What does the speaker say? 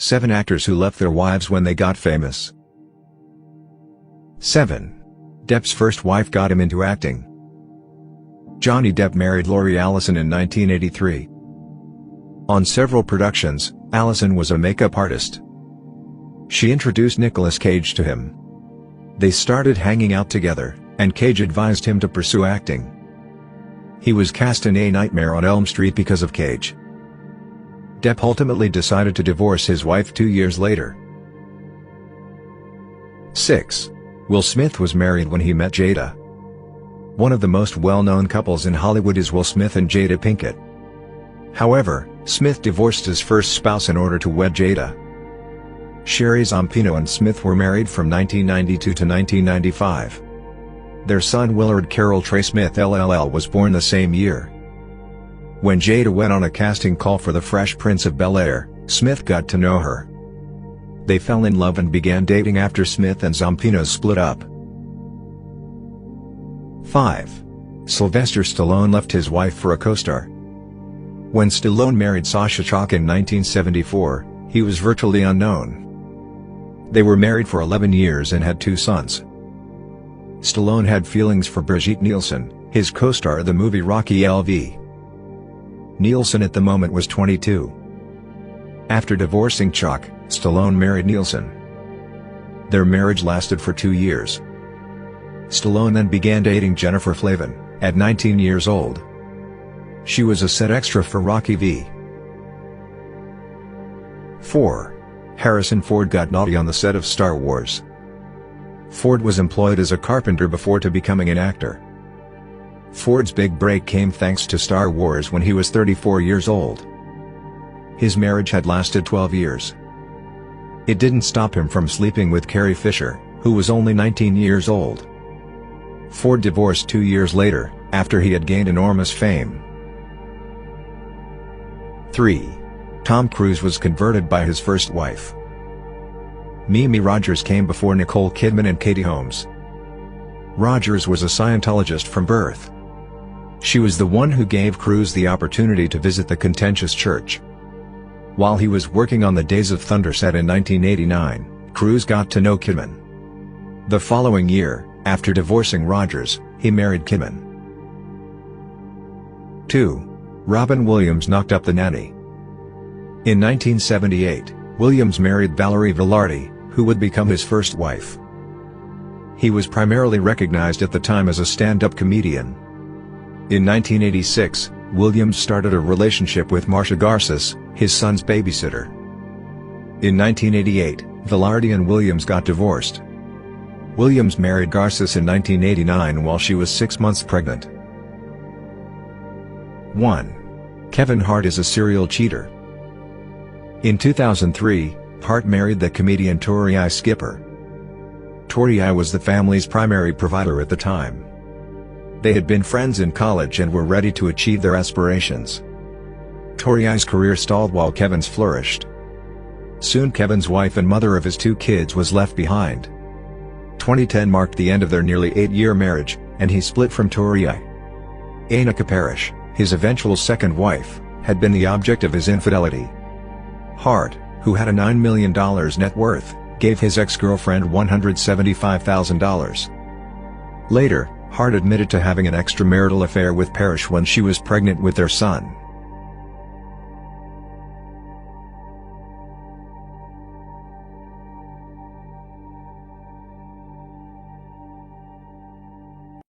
7 actors who left their wives when they got famous. 7. Depp's first wife got him into acting. Johnny Depp married Lori Allison in 1983. On several productions, Allison was a makeup artist. She introduced Nicolas Cage to him. They started hanging out together, and Cage advised him to pursue acting. He was cast in A Nightmare on Elm Street because of Cage. Depp ultimately decided to divorce his wife 2 years later. 6. Will Smith was married when he met Jada. One of the most well-known couples in Hollywood is Will Smith and Jada Pinkett. However, Smith divorced his first spouse in order to wed Jada. Sherry Zampino and Smith were married from 1992 to 1995. Their son Willard Carroll Trey Smith LLL was born the same year. When Jada went on a casting call for The Fresh Prince of Bel-Air, Smith got to know her. They fell in love and began dating after Smith and Zampino split up. 5. Sylvester Stallone left his wife for a co-star. When Stallone married Sasha Chalk in 1974, he was virtually unknown. They were married for 11 years and had 2 sons. Stallone had feelings for Brigitte Nielsen, his co-star of the movie Rocky LV. Nielsen at the moment was 22. After divorcing Chalk, Stallone married Nielsen. Their marriage lasted for 2 years. Stallone then began dating Jennifer Flavin, at 19 years old. She was a set extra for Rocky V. 4. Harrison Ford got naughty on the set of Star Wars. Ford was employed as a carpenter before becoming an actor. Ford's big break came thanks to Star Wars when he was 34 years old. His marriage had lasted 12 years. It didn't stop him from sleeping with Carrie Fisher, who was only 19 years old. Ford divorced 2 years later, after he had gained enormous fame. 3. Tom Cruise was converted by his first wife. Mimi Rogers came before Nicole Kidman and Katie Holmes. Rogers was a Scientologist from birth. She was the one who gave Cruise the opportunity to visit the contentious church. While he was working on the Days of Thunder set in 1989, Cruise got to know Kidman. The following year, after divorcing Rogers, he married Kidman. 2. Robin Williams knocked up the nanny. In 1978, Williams married Valerie Velarde, who would become his first wife. He was primarily recognized at the time as a stand-up comedian. In 1986, Williams started a relationship with Marcia Garces, his son's babysitter. In 1988, Velarde and Williams got divorced. Williams married Garces in 1989 while she was 6 months pregnant. 1. Kevin Hart is a serial cheater. In 2003, Hart married the comedian Tori Skipper. Tori was the family's primary provider at the time. They had been friends in college and were ready to achieve their aspirations. Tori's career stalled while Kevin's flourished. Soon Kevin's wife and mother of his 2 kids was left behind. 2010 marked the end of their nearly 8-year marriage, and he split from Tori. Annika Parrish, his eventual second wife, had been the object of his infidelity. Hart, who had a $9 million net worth, gave his ex-girlfriend $175,000. Later, Hart admitted to having an extramarital affair with Parrish when she was pregnant with their son.